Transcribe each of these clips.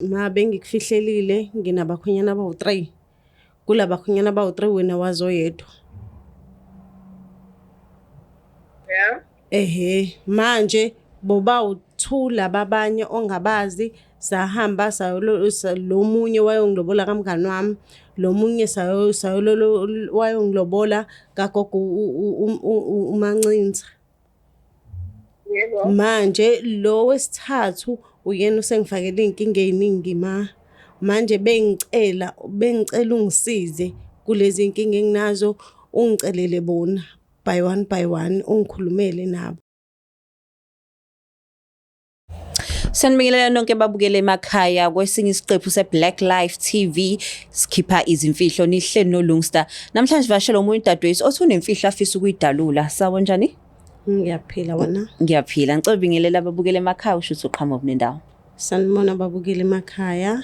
Bengikufihlelile nginabakhwenyana abawu-3. Kulabakhwenyana abawu-3 wena wazi oyedwa. Yeah. Manje bobawu-2 laba abanye ongabazi sahamba lo munye wayongilobola kamngani wami, lo munye wayongilobola kagogo uMancinza. Yebo. Manje lo wesithathu uyena usengifakele iy'nkinga ey'ningi manje bengicela ungisize kulezi y'nkinga enginazo, ungicelele bona by one ungikhulumele nabo. Sanibingelela nonke babukele emakhaya kwesinye isiqephu seBlack Life TV sikhipha izimfihlo nihleli noLungster. Namhlanje sivashela umuntu dadewethu othi unemfihlo afisa ukuyidalula. Sawubona njani? Ngiyaphila wena. Ngiyaphila. Ngicela ubingelela ababukele emakhaya usho ukuthi uqhamuka kunendawo. Sanibona babukele emakhaya.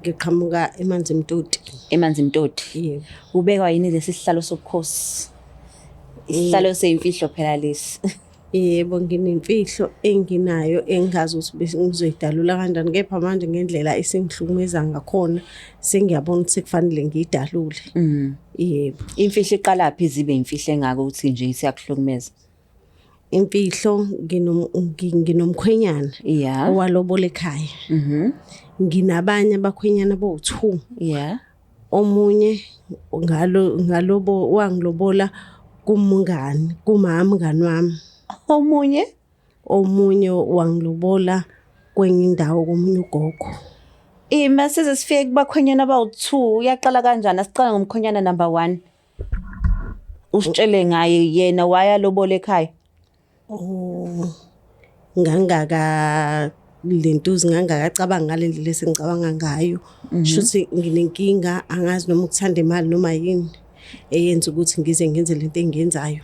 Ngiqhamuka eManzimtoti. eManzimtoti. Yebo. Ubekwa yini lesi sihlalo sobukhosi? Isihlalo seyimfihlo phela lesi. Yebo nginemfihlo enginayo engazi ukuthi ngizoyidalula kanjani, kepha manje ngendlela esengihlukumeza ngakhona sengiyabona ukuthi kufanele ngiyidalule. Yebo. Imfihlo iqalaphi zibe imfihlo engaka ukuthi nje isiyakuhlukumeza? Imfihlo nginomkhwenyana owalobola ekhaya. Nginabanye abakhwenyana abawu-2. Yeah. Omunye wangilobola kumngani wami. Omunye wangilobola kwenye indawo komunye ugogo. Masize sifike kubakhwenyana abawu-2 uyaqala kanjani? Asiqala ngomkhwenyana number 1. Usitshele ngaye yena wayalobola ekhaya. Ngangakacabanga ngale ndlela esengicabanga ngayo. Shuthi nginenkinga, angazi noma ukuthanda imali noma yini eyenza ukuthi ngize ngenze lento engiyenzayo.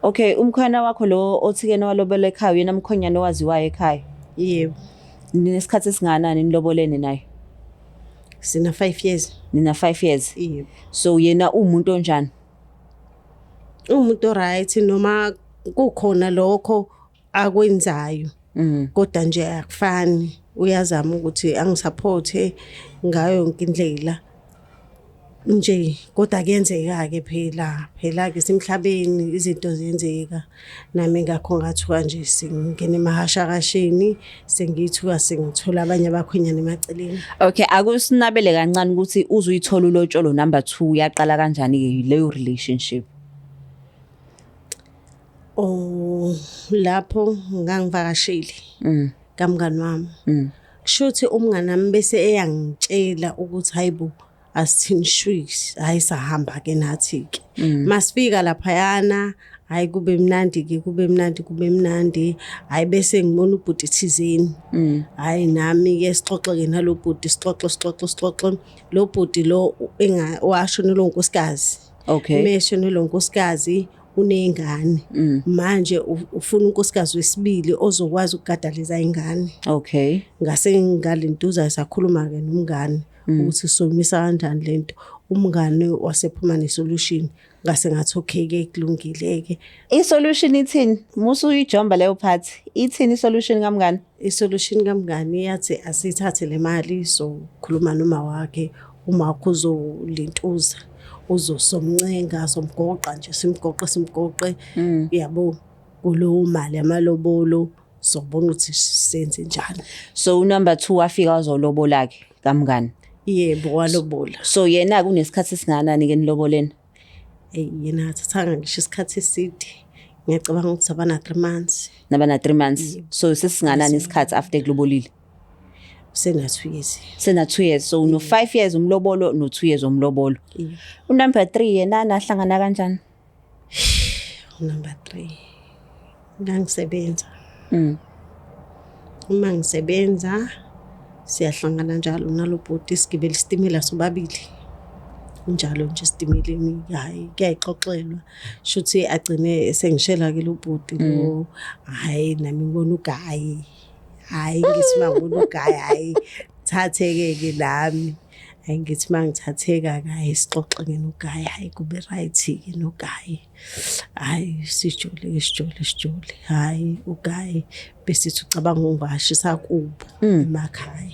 Okay, umkhwenyana wakho lo othi kena walobola ekhaya uyena umkhwenyana owaziwayo ekhaya? Yebo. Ninesikhathi esinganani nilobolene naye? Sina 5 years. Nina 5 years? Yebo. So yena umuntu onjani? Umuntu right noma kukhona lokho akwenzayo. Kodwa nje akufani. Uyazama ukuthi angisupporte ngayo yonke indlela. Nje kodwa kuyenzeka-ke phela ke simhlabeni izinto ziyenzeka. Nami ngakho ngathuka nje singena emahashakasheni sengithuka sengithola abanye abakhwenyana emaceleni. Okay, akusinabele kancane ukuthi uzuyithola ulotsholo number 2 yaqala kanjani leyo relationship? Lapho ngangivakashile kamngani wami. Kushuthi umngani wami bese eyangitshela ukuthi hayibo asithini shwisi, hayi sahamba ke nathi ke. Masifika laphayana, hayi kube mnandi. Hayi bese ngibona ubhuti thizeni. Hayi nami ke sixoxe nalo bhuti sixoxe. Lo bhuti lo washonelwa unkosikazi. Okay. Meshonelwa unkosikazi unengane. Manje ufuna unkosikazi wesibili ozokwazi ukugadalisa ingane. Okay. Ngase ngalentuza sakhuluma ke nomngani ukuthi somisa kanjani lento. Umngani wasephuma nesolution. Ngase ngathi okay ke kulungile ke. I-solution ithini? Musu uyijomba leyo part. Ithini i-solution kamngani? I-solution kamngani yathi asithathe le mali sokhuluma noma wakhe uma kuzolentuza. Uzosomncenga somgoqa nje simgoqe yabo kulo mali amalobolo sobona ukuthi senze njani. So number 2 wafika wazolobola ke kamngani? Yebo walobola. So yena kunesikhathi esinganani ke niloboleni? Yena athathanga ngisho isikhathi eside. Ngiyacabanga ukuthi abana 3 months. Nabana 3 months. So sesinganani isikhathi after kulobolile? Sena 2 years. Sena 2 years. So no 5 years umlobolo no 2 years umlobolo. Number 3 yena nahlangana kanjani? Number 3 ngangisebenza. Uma ngisebenza siyahlangana njalo nalo bhuti sigibela isitimela sobabili. Njalo nje isitimeleni hayi kuyayixoxelwa. Shuthi agcine sengishela ke lo bhuti lo hayi nami ngibona ugayi. Hayi ngisima ngibona ugayi hayi thatheke ke nami. Hayi ngithi mangithatheka kaye sixoxe noGayi, hayi kube right-ke noGayi. Hayi sijole. Hayi uGayi besithi ucabanga ungashisa kubo emakhaya.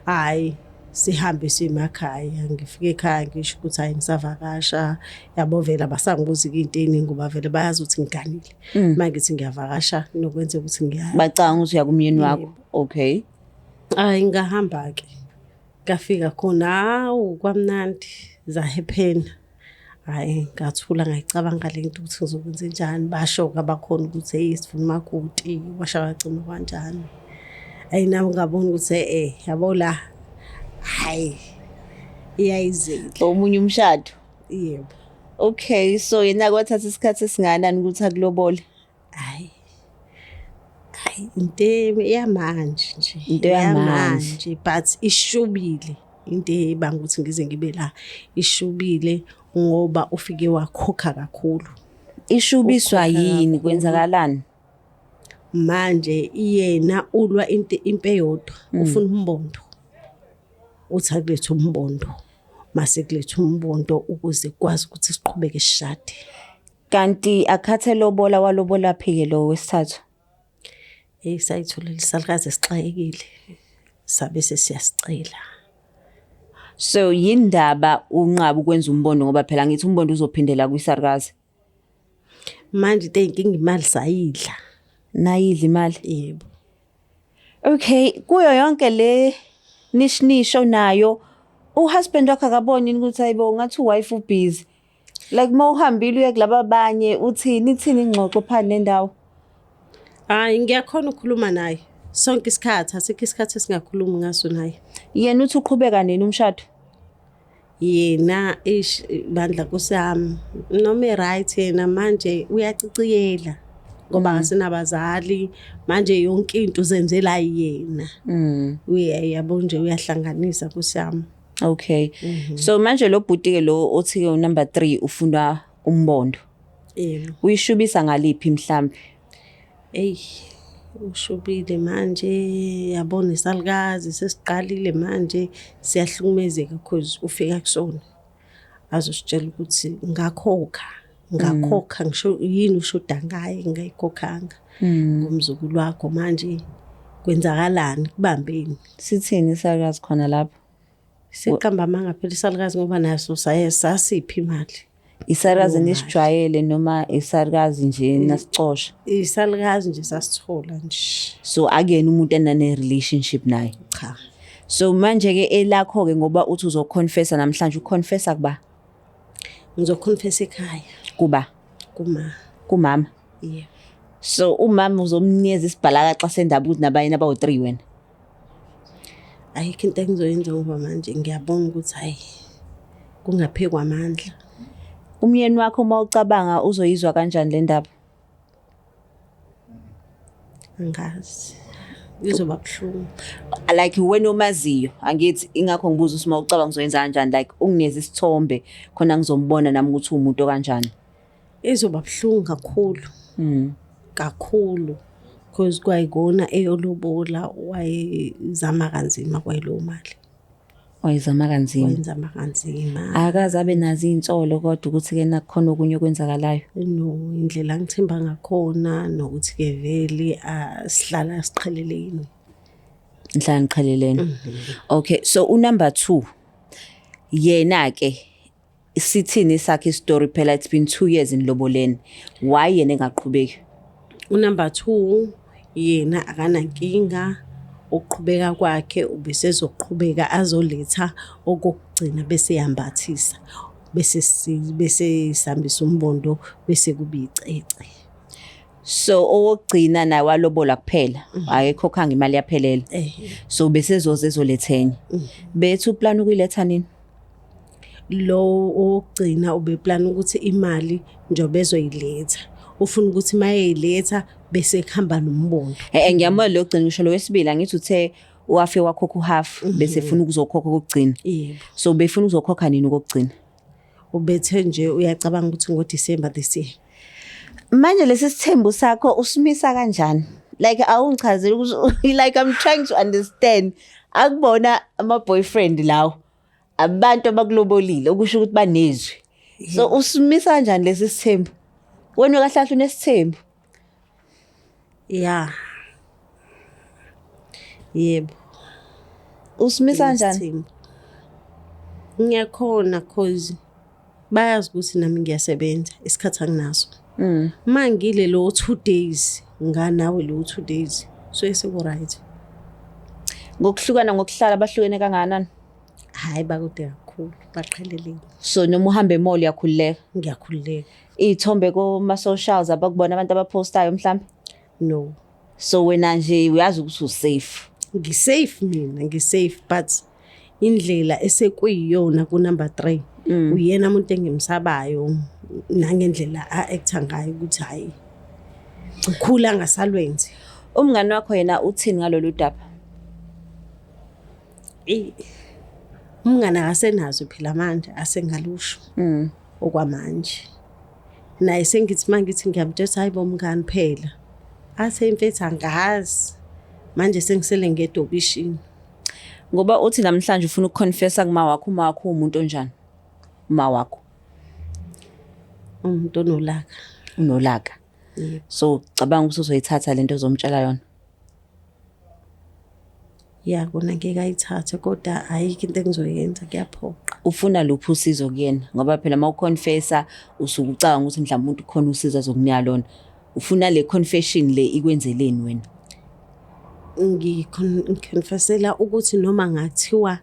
Hayi sihambe siyemakhaya, ngifike ekhaya ngisho ukuthi hayi ngisavakasha. Yabo vele abasangibuza into eningi ngoba vele bayazi ukuthi ngiganile. Mangithi ngiyavakasha nokwenza ukuthi ngiya. Bacanga ukuthi uya kumyeni wakho. Okay. Hayi ngahamba-ke. Ngafika khona hawu kwamnandi zahephena. Hayi ngathula ngayicabanga le nto ukuthi ngizokwenza njani. Basho-ke abakhona ukuthi hey sifuna umakoti washa wagcina kanjani. Hayi nami ngabona ukuthi yabo la hayi iyayizela Omunye umshado. yebo. Okay, so yena kwathatha isikhathi esinganani ukuthi akulobole? Hayi into yamanje nje. Into yamanje. But ishubile into ebanga ukuthi ngize ngibe la. Ishubile ngoba ufike wakhokha kakhulu. Ishubiswa yini kwenzakalani? Manje yena ulwa impe yodwa ufuna umbondo. Uthi akulethe umbondo. Mase kulethe umbondo ukuze kwazi ukuthi siqhubeke sishade. Kanti akhathe lobola walobola phike lo wesithathu. Sayithola lisalukazi esixakekile. Sabe sesiyasicela. So yindaba unqaba ukwenza umbondo ngoba phela ngithi umbondo uzophindela kwisalukazi. Manje into eyinkinga imali sayidla. Nayidla imali. Yebo. Okay, kuyo yonke le nisho nayo uhusband wakhe akaboni ukuthi ayibo ngathi uwife ubusy. Like mawuhambile uye kulaba abanye uthini ingxoxo phana nendawo. Hayi ngiyakhona ukukhuluma naye. Sonke isikhathi asikho isikhathi esingakhulumi ngaso naye. Yena uthi uqhubeka nini umshado? Yena bandla kusami noma right yena manje uyaciciyela ngoba asinabazali manje yonke into uzenzela yena. Uyayabo nje uyahlanganisa kusami. Okay. So manje lo bhutike lo othi ke number 3 ufuna umbondo. Yebo. Uyishubisa ngaliphi mhlambi? Ushubile manje yabona isalukazi sesiqalile manje siyahlukumezeka because ufika kusona. Azositshela ukuthi ngakhoka ngisho yini ushoda ngaye ngayikhokhanga. Ngomzukulu wakho manje kwenzakalani kubambeni. Sithini isalukazi khona lapho? Siqamba manga phela isalukazi ngoba naso sasiphi imali. Isalukazi nisijwayele noma isalukazi nje nasicosha? Isalukazi nje sasithola nje. So akuyena umuntu enane relationship naye. Cha. So manje ke elakho ke ngoba uthi uzoconfessa namhlanje uconfessa kuba? Ngizoconfessa ekhaya. Kuba? Kumama. Yeah. So umama uzomnikeza isibhalakaxa sendaba ukuthi nabayena abawu3 wena. Ayikho into engizoyenza ngoba manje ngiyabona ukuthi hayi kungaphekwa amandla. Umyeni wakho mawucabanga uzoyizwa kanjani le ndaba? Ngazi. Izoba buhlungu. Like wena omaziyo angithi ingakho ngibuza ukuthi mawucabanga uzoyenza kanjani like ungineze isithombe khona ngizombona nami ukuthi umuntu okanjani. Izoba buhlungu kakhulu. Kakhulu. Because kwayikona eyolobola wayezama kanzima kwayilo mali. Wayezama kanzima. Wayenzama kanzima. Akaze abe nazo insolo kodwa ukuthi ke nakhona okunye okwenzakalayo. No, indlela ngithemba ngakhona nokuthi ke vele sihlala siqheleleni. Nhlanga ngiqhelelene. Okay, so unumber 2 yena ke sithini sakhe story phela it's been 2 years in loboleni. Why yena engaqhubeki? Unumber 2 yena akanankinga ukuqhubeka kwakhe ubesezoqhubeka azoletha okugcina bese yambathisa bese sambisa umbondo bese kubicece. So okugcina naye walobola kuphela ayekhokhanga imali yaphelele. So bese ezolethenya. Bethu plan ukuyiletha nini? Lo okugcina ubeplan ukuthi imali njobe ezoyiletha. Ufuna ukuthi mayeyiletha bese khamba nombondo. Ngiyamona lo gcina ngisho lo wesibili angithi uthe wafe wakhokha uhalf bese efuna ukuzokhokha kokugcina. Yebo. So befuna ukuzokhokha nini kokugcina? Ubethe nje uyacabanga ukuthi ngoDecember this year. Manje lesi sithembu sakho usimisa kanjani? Like awungichazeli ukuthi like I'm trying to understand. Akubona ama boyfriend lawo. abantu abakulobolile okusho ukuthi banezwi. So usimisa kanjani lesi sithembu? Wena kahle kahle unesithembu. Yeah. Yebo. Usimisa kanjani? Isithembu. Ngiyakhona cause bayazi ukuthi nami ngiyasebenza isikhathi anginaso. Mangile lo 2 days nganawe lo 2 days so seku right. Ngokuhlukana ngokuhlala bahlukene kangakanani? Hayi bakude kakhulu baqhelelile. So noma uhamba emall yakhululeka. Ngiyakhululeka. Izithombe kuma socials abakubona abantu abapostayo mhlambe? No. So wena nje uyazi ukuthi usafe. Ngisafe mina ngisafe but indlela esekuyiyona ku number 3 uyena umuntu engimsabayo nangendlela a-acta ngayo ukuthi hayi ukhula ngasalwenzi. Umngani wakho yena uthini ngalolu daba? Umngane akasenazo phela manje asengalusho okwamanje. Naye sengithi mangithi ngiyamthetha hayi bomngani phela. Athe imfethu angazi. Manje sengisele ngedobishini. Ngoba uthi namhlanje ufuna ukuconfessa kuma wakho umuntu onjani? Uma wakho. Umuntu onolaka. Unolaka. So cabanga ukuthi uzoyithatha lento ozomtshela yona. Ya kona ngeke ayithathe kodwa ayikho into engizoyenza kuyaphoqa. Ufuna luphi usizo kuyena ngoba phela mawuconfessa usukucanga ukuthi mhlawumbe umuntu khona usiza zokunika lona. Ufuna le confession le ikwenzeleni wena? Ngiconfessela ukuthi noma ngathiwa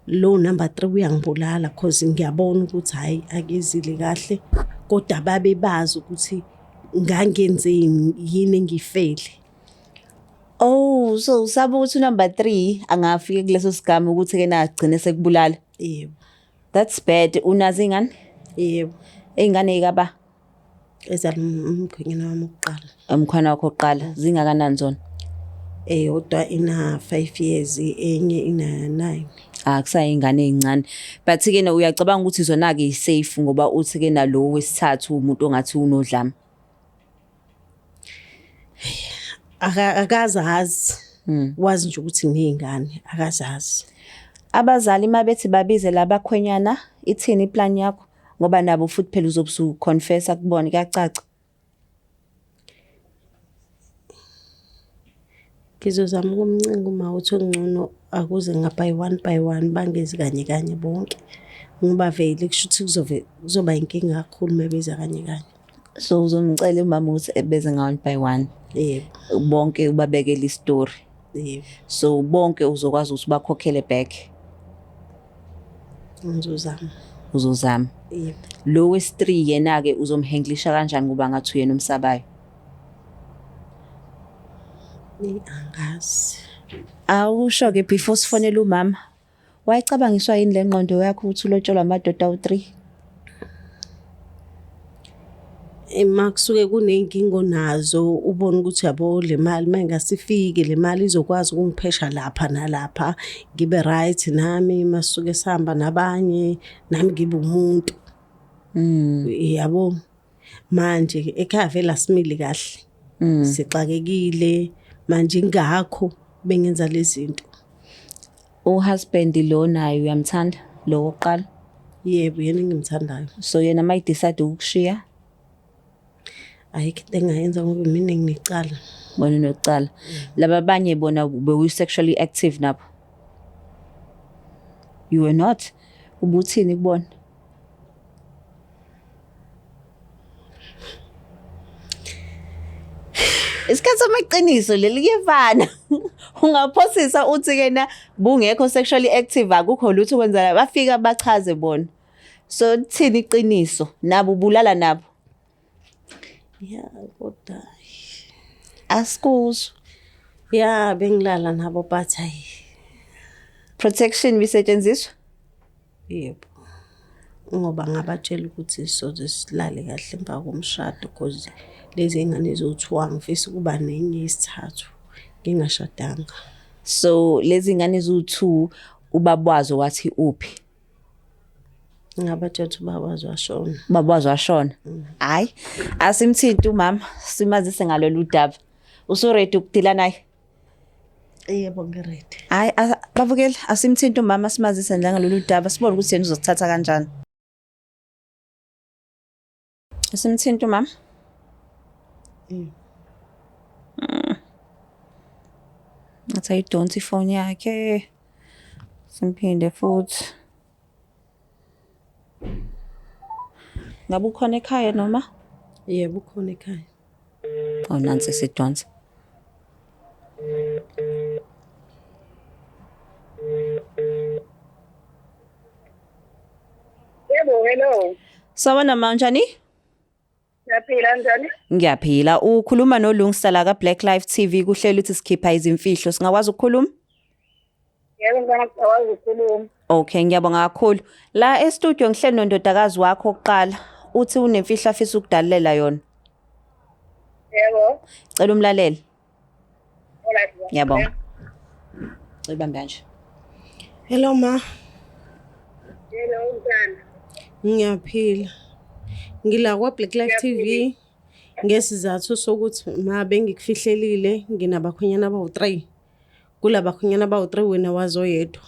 lo number 3 uyangibulala cause ngiyabona ukuthi hayi akezile kahle kodwa babe bazi ukuthi ngangenzeni yini engifele. Oh, so usaba ukuthi number 3 angafike kuleso sigama ukuthi ke na agcine sekubulala. Yebo. That's bad. Unazi ingane? Yebo. Ingane ikaba umkhwenyana wami oqala. Umkhwana wakho oqala zingakanani zona? Odwa ina 5 years enye ina 9. Kusayingane ezincane. But ke na uyacabanga ukuthi zona ke safe ngoba uthi ke nalo wesithathu umuntu ongathi unodlame. Akazazi. Wazi nje ukuthi ngiyingane akazazi. Abazali mabethi babize labakhwenyana ithini iplan yakho ngoba nabo futhi phela uzobusu confessa kubona kuyacaca. Ngizozama ukumncenga uma uthi ngcono akuze ngapha by one bangezi kanye bonke. Ngoba vele kushuthi kuzoba inkinga kakhulu mebeza kanye. So uzomcela umama ukuthi ebeze by one. Yebo. Bonke ubabekele istory. Yebo. So bonke uzokwazi ukuthi bakhokhele back. Uzozama. Yebo. Lo wes3 yena ke uzomhenglisha kanjani kuba ngathi uyena umsabayo? Angazi. Awusho ke before sifonela umama. Wayicabangiswa yini le ngqondo yakho ukuthi ulotsholwa amadoda awu3? Makusuke kunenkingo nazo ubona ukuthi yabo le mali mangasifike le mali izokwazi ukungiphesha lapha nalapha ngibe right nami masuke sihamba nabanye nami ngibe umuntu. Yabo manje ekhaya vela simile kahle. Sixakekile manje ngakho bengenza lezi zinto. Uhusband lo naye uyamthanda lo oqala? Yebo yena ngimthandayo. So yena mayi decide ukushiya? Ayikho into engayenza ngoba mina nginecala. Bona nocala. Laba abanye bona bewu sexually active nabo. You were not. Ubuthini kubona? Isikhathi samaqiniso leli kuyefana. Ungaphosisa uthi kena bungekho sexually active akukho lutho kwenzala bafika bachaze bona. So thini iqiniso nabo ubulala nabo? Yeah, kodwa asikuzwe. Yeah, bengilala nabo but hayi. Protection bisetshenziswa? Yebo. Ngoba ngabatshela ukuthi sizoze silale kahle emva komshado because lezi ingane ezothiwa ngifisa kuba nenye isithathu ngingashadanga. So lezi ingane ezu2 ubabwazo wathi uphi? Ngabathethe ubabazi washona. Babazi washona. Hayi, asimthinti umama, simazise ngalolu daba. Uso ready ukudila naye? Yebo ngiready. Hayi bavukeli asimthinta umama simazise nje ngalolu daba sibone ukuthi yena uzothatha kanjani. Asimthinta umama. Ngathi ayidonsa ifoni yakhe. Simphinde futhi. Ngabe ukhona ekhaya noma? Yebo ukhona ekhaya. Oh nansi sidonsa. Yebo, hello. Sawona manjani? Siyaphila njani? Ngiyaphila. Ukhuluma noLungisa la ka Black Life TV kuhlela ukuthi sikhipha izimfihlo. Singakwazi ukukhuluma? Yebo ngiyakwazi ukukhuluma. Okay, ngiyabonga kakhulu. La e-studio ngihleli nondodakazi wakho oqala. Uthi unemfihlo afisa ukudalela yona. Yebo. Cela umlaleli. Alright. Ngiyabonga. Ibambe kanje. Hello ma. Hello mntana. Ngiyaphila. Ngila kwa Black Life TV ngesizathu sokuthi ma bengikufihlelile nginabakhonyana abawu3. Kulabakhonyana abawu3 wena wazoyedwa.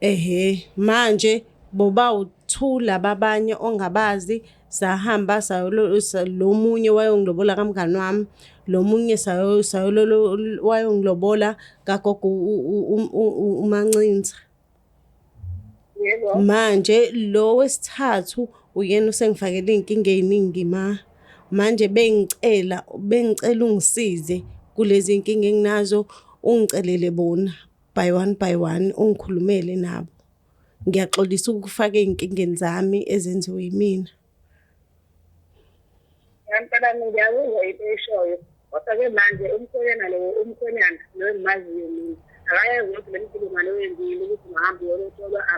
Yeah. Manje boba u2 lababanye ongabazi sahamba lo munye wayongilobola kamngani wami lo munye sayo wayongilobola kagogo uMancinza. Yebo. Manje lo wesithathu uyena usengifakele inkinga eziningi manje bengicela ungisize kulezi inkinga enginazo ungicelele bona by one ungikhulumele nabo. Ngiyaxolisa ukufaka izinkingeni zami ezenziwe yimina. Yantana ngiyakuzwa into eshoyo. Kodwa ke manje umkhonyana lo engimaziyo mina. Akayazi ukuthi lemkhuluma lo wenzile ukuthi mahambe yolotholwa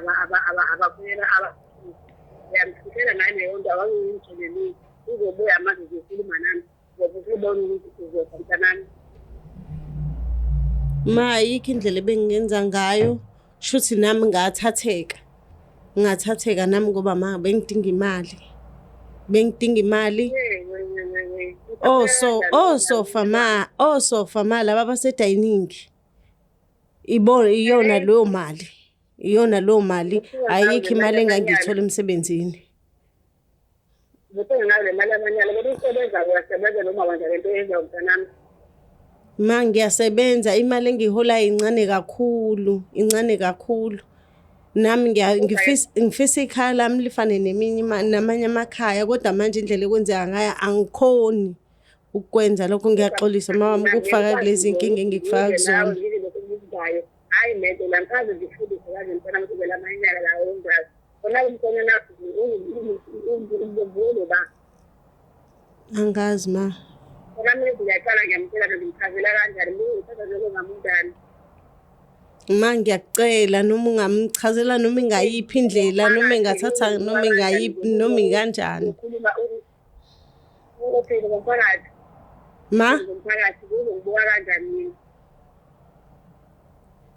abakhonyana yamfikela nani yonke awangiyintsheleli. Uzobuya manje uzokhuluma nami. Ngoba usibona ukuthi uzothatha nani. Ma yikho indlela bengingenza ngayo shuthi nami ngathatheka nami ngoba ma bengidinga imali. Sofa ma laba basedining iyona leyo mali ayikho imali engangiyithola emsebenzini. Ngale mali amanyala kodwa usebenza uyasebenza noma wenza lento eyenza umntanami. Ma ngiyasebenza imali engihola incane kakhulu. Nami ngifisa ikhaya lami lifane namanye amakhaya kodwa manje indlela ekwenzeka ngayo angikhoni ukwenza lokho. Ngiyaxolisa mama ukufaka kulezi inkinga engikufaka kuzona. Hayi lento lankaze ngifundise kaze mfana ukuthi vela amanyala la wenzayo. Khona umkhonyana ubuvule ba. Angazi ma. Khona mina ngiyaqala ngiyamtshela ngimchazela kanjani ngithatha njengo ngamundani. Ma ngiyakucela noma ungamchazela noma ingayiphi indlela noma engathatha noma ingayiphi noma ikanjani. Ukhuluma uphile ngomphakathi. Ma Ngomphakathi uzobuka kanjani?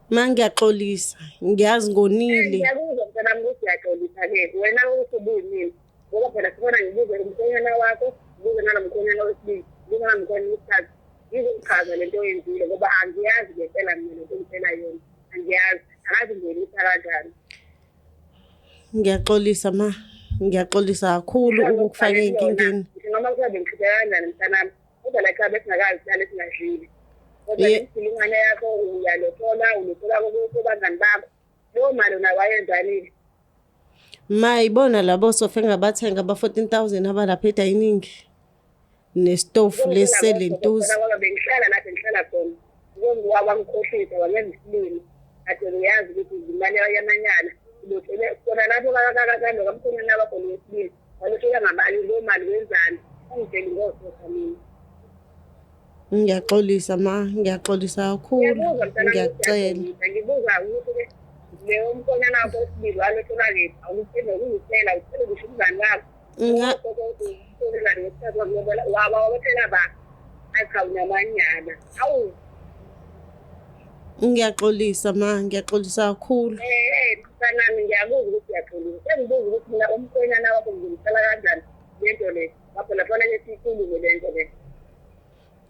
Ma ngiyaxolisa ngiyazi ngonile. Ngiyakuzwa mntanami ukuthi uyaxolisa ke wena usubuyini ngoba phela sibona ngibuze umkhonyana wakho ubuze nalomkhonyana wesibili ubuze nalomkhonyana wesithathu ngizochaza lento oyenzile ngoba angiyazi ngempela mina lento ngitshela yona angiyazi akazi ngelisa kanjani. Ngiyaxolisa ma ngiyaxolisa kakhulu ukufaka enkingeni. Noma kusabe ngikhipha kanjani mntanami kodwa la ekhaya besingakazi sihlale singashili. Kodwa imfilingane yakho uyalothola kubangani bakho leyo mali unawayenzayo. Ma ibona labo sofa engabathenga ba14,000 abalapha edining nestofu leselentuzi. Bengihlala lapho ngihlala khona ngokungwabangikhohlisa wangenza isilimo kade uyazi ukuthi imali yamanyala ulothele khona lapho kakakalo kamkhonyana wakho lesibili walothola ngamali leyo mali wenzani ungitsheli ngosofa mina. Ngiyaxolisa ma ngiyaxolisa kakhulu ngiyacela. Ngibuza ukuthi leyo mkhonyana wakho wesibili walothola lephi awuthele ukuyitshela uthele kusho umngani wakho. Wawathela ba akhawunyamanyana awu. Ngiyaxolisa ma ngiyaxolisa kakhulu. Mntanami ngiyakuzwa ukuthi uyaxolisa. Sengibuza ukuthi mina umkhonyana wakho ngimthola kanjani lento le. Lapho laphana ke sikhulume lento le.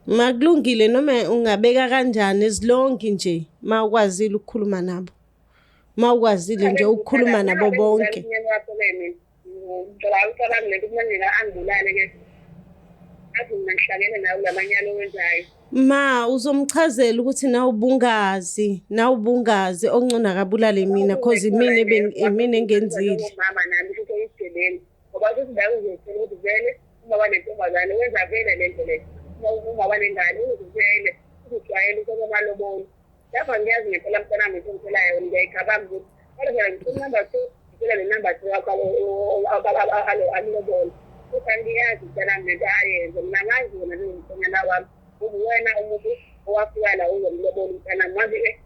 Makulungile noma ungabeka kanjani ezilongi nje mawukwazile ukukhuluma nabo. Mawukwazile nje ukukhuluma nabo bonke. Ngicela ucabanga lento kumele angibulale ke. Athi mina ngihlangene nawe lamanyalo wenzayo. Ma uzomchazela ukuthi nawubungazi okungcona akabulale mina cause imina engenzile. Mama nami futhi uyigeleni. Ngoba kuthi ndawo uzothola ukuthi vele uma wanentombazane wenza vele lento le. Uma wanengane uzivele ukujwayela ukuthi amalobolo. Lapha ngiyazi ngempela mntana wami ngitholayo ngiyayicabanga ukuthi kodwa phela ngifuna number 2 ngicela le number 2 yakho alobolo. Futhi angiyazi mntana wami lento ayenze mina ngazi wena lomntana wami. Uwena umuntu owafika la uzomlobola umntana manje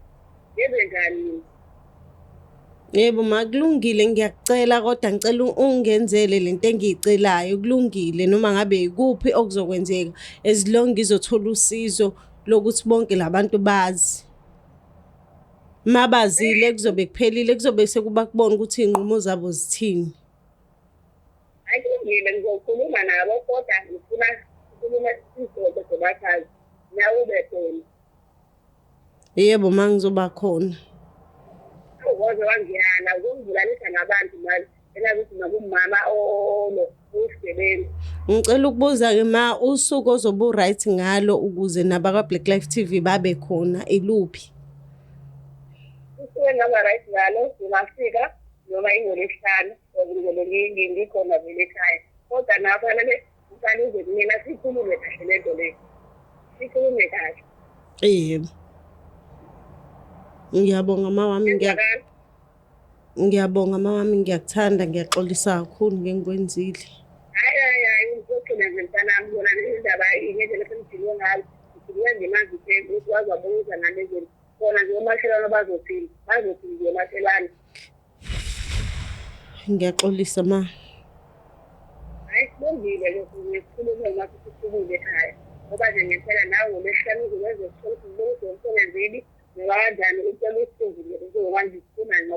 yenze njani? Yebo makulungile ngiyakucela kodwa ngicela ungenzele lento engiyicelayo kulungile noma ngabe ikuphi okuzokwenzeka as long ngizothola usizo lokuthi bonke labantu bazi. Mabazile kuzobe kuphelile kuzobe sekuba kubona ukuthi inqumo zabo zithini. Hayi kulungile ngizokhuluma nabo kodwa ngifuna ukukhuluma izinto zobathazi nawe ube khona. Yebo mangizoba khona. Uwoze wangiyana uzongibulalisa nabantu manje ela ukuthi nakumama usebenza. Ngicela ukubuza ke ma usuku ozobe right ngalo ukuze nabaka Black Life TV babe khona iluphi? Usuke ngaba right ngalo ngafika noma ingolesihlanu ngoba ngikhona vele ekhaya. Kodwa nafanele uqale uze mina sikhulume kahle lento le. Sikhulume kahle. Yebo. Ngiyabonga mawami ngiyabonga mawami ngiyakuthanda ngiyaxolisa kakhulu ngengikwenzile. Hayi ngizocela nje mntanami bona le ndaba ingendlela engidilwe ngayo. Ngidilwe ngemanzi ukuthi wazabuza ngalezi khona nje omakhelwane bazophila nje emakhelwane. Ngiyaxolisa ma. Hayi kulungile ke sikhulume ngathi sikhulume ekhaya. Ngoba nje ngempela nawe ngolesihlanu uzokwenza ukuthi umsebenzini ngoba kanjani ucela usizile njengoba ngifuna no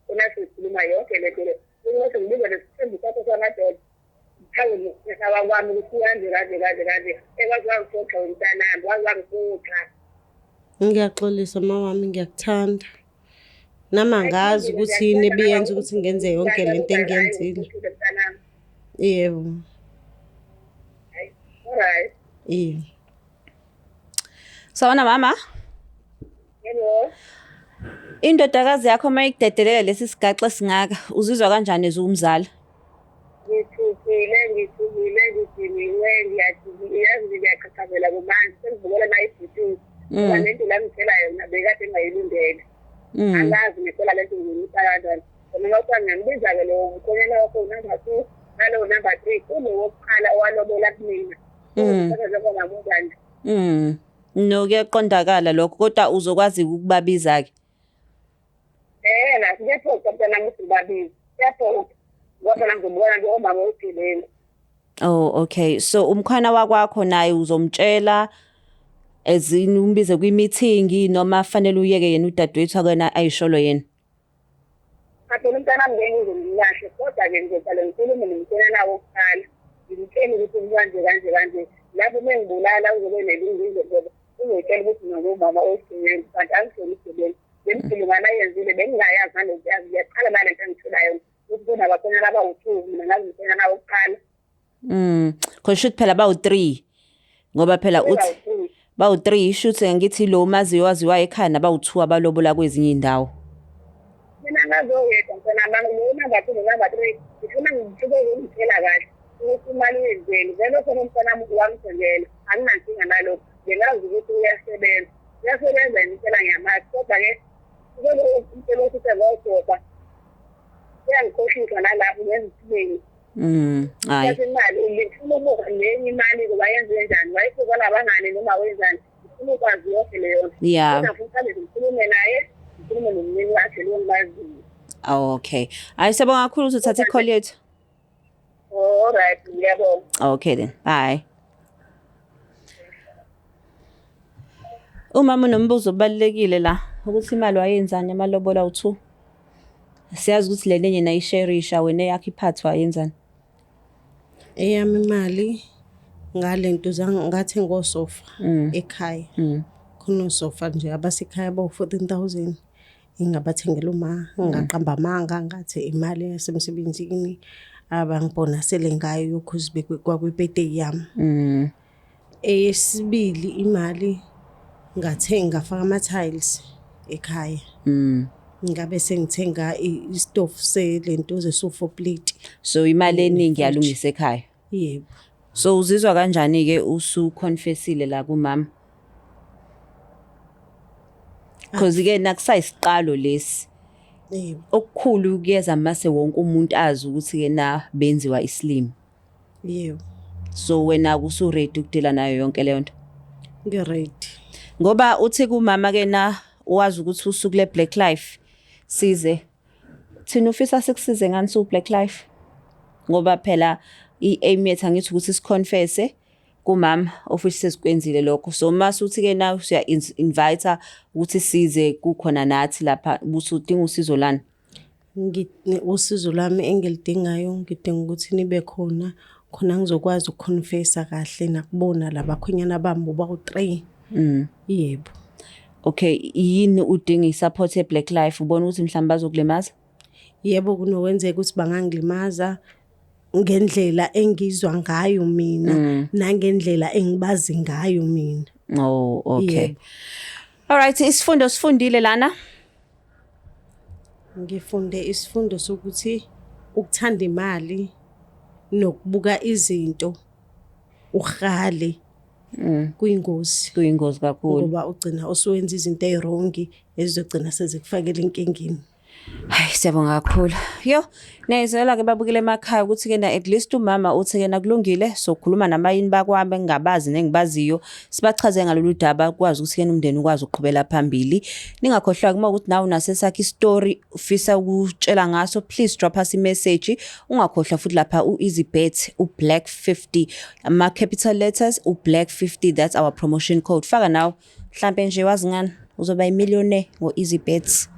onasikhuluma yonke le nto le. Ukuthi ngibiza lesithembu sakho samadoda. Hayi ngiyacabanga kwami ukuthi kanje. Ekwazi wangisoxa umntanami, wangisoxa. Ngiyaxolisa mawami ngiyakuthanda. Nama ngazi ukuthi yini ebiyenza ukuthi ngenze yonke lento engiyenzile. Yebo. Alright. Yebo. Sawona mama. Yebo. Indodakazi yakho mayikudedelela lesi sigaxa singaka uzizwa kanjani ezumzala? Ngithukile, ngidiniwe, ngiyaqhaqhazela kubantu sengivukela la ibhuti. Ngoba lento la ngithela yona bekade ngayilindele. Angazi ngicela lento ngiyisa kanjani. Mina kodwa ngiyambiza ke lo mkhonyana wakho number 2 nalo number 3 kunowokuqala owalobola kumina. No kuyaqondakala lokho kodwa uzokwazi ukubabiza ke. La ngiyaphoqa mntana nami sibabiza. Ngiyaphoqa. Ngoba ngibona nje omama uthileni. Oh okay so umkhwana wakwakho naye uzomtshela ezini umbize kwi-meeting noma fanele uyeke yena udadewethu akena ayisholo yena. Phela umntana ngizomlahle kodwa ke ngizoqala ngikhulume nomntwana nawo okuqala. Ngimtshela ukuthi kanje. Lapho mengibulala uzobe nelungile ngoba uzotshela ukuthi ngomama osebenza kanti angisho isebenza. Lemkhulumana yenzile bengingayazi ngalento yazi ngiyaqala nalento engithulayo ukuthi bona bakhona abawu2 mina ngazi ngithena nawo okuqala. Kusho phela bawu3 ngoba phela uthi bawu3 ishuthi ngithi lo mazi waziwa ekhaya nabawu2 abalobola kwezinye indawo. Mina ngazoyedwa mntana mama lo number 2 number 3 ngifuna ngithela kahle ukuthi imali yenzeni vele khona umntana wami sengela anginankinga nalokho ngingazi ukuthi uyasebenza ngicela ngiyamazi kodwa ke impela ukuthi ngosoba uyangikhohlisa nalapho ngenza isibeni. Hayi imali ngifuna ukuba nenye imali kuba yenze njani wayifika labangane noma wenzani ngifuna ukwazi yonke leyo nto. Yeah. Ngifuna ngikhulume naye ngikhulume nomnini wakhe lo ngimaziyo. Okay hayi siyabonga kakhulu ukuthi uthathe i-call yethu. Alright ngiyabonga. Okay then bye. Umama unombuzo obalekile la ukuthi imali wayenzani amalobola u2. Siyazi ukuthi le lenye nayisherisha wena yakhe iphathwa yenzani. Eyami imali ngalento ngathenga osofa ekhaya. Khona osofa nje abasekhaya bawu-14,000 engabathengela ngingaqamba amanga ngathi imali yasemsebenzini abangibona sele ngayo yokhuze kwakwipete yami. Eyesibili imali ngafaka ama-tiles ekhaya. Ngabe sengithenga istofu selento ze-sofa plate. So imali eningi yalungisa ekhaya. Yebo. So uzizwa kanjani ke usuconfessile la kumama? Because ke nakusayisiqalo lesi. Yebo. Okukhulu kuyeza mase wonke umuntu azi ukuthi ke na benziwa islimi. Yebo. So wena kusu ready ukudila nayo yonke leyo nto? Ngi-ready. Ngoba uthi kumama ke na wazi ukuthi usuku le Black Life size. Thina ufisa sikusize ngani su Black Life? Ngoba phela i-aim yethu angithi ukuthi siconfesse kumama ofisi sesikwenzile lokho. So masuthi ke na uya invite ukuthi size kukhona nathi lapha busudinga usizo lana. Usizo lami engilidingayo ngidinga ukuthi nibe khona ngizokwazi ukuconfessa kahle nakubona labakhwenyana bami bawu3. Yebo. Okay, yini udinga isupport eBlack Life ubona ukuthi mhlawumbe bazokulimaza? Yebo kunokwenzeka ukuthi bangangilimaza ngendlela engizwa ngayo mina nangendlela engibazi ngayo mina. Oh, okay. Yebo. All right, isifundo sifundile lana? Ngifunde isifundo sokuthi ukuthanda imali nokubuka izinto ukhale kuyingozi. Kuyingozi kakhulu. Ngoba ugcina usuwenza izinto ezirong ezizogcina sezikufakela inkingeni. Hayi siyabonga kakhulu. Yo, nezela ke babukile emakhaya ukuthi ke na at least umama uthi ke na kulungile sokhuluma namayini bakwami engabazi nengibaziyo sibachaze ngalolu daba kwazi ukuthi ke umndeni ukwazi uqhubela phambili. Ningakhohlwa kuma ukuthi nawe unasesakhi story ufisa ukutshela ngaso please drop us a message. Ungakhohlwa futhi lapha uEasyBet uBlack 50 ama capital letters uBlack 50 that's our promotion code. Faka nawo mhlambe nje wazi ngani uzoba imillionaire ngoEasyBet.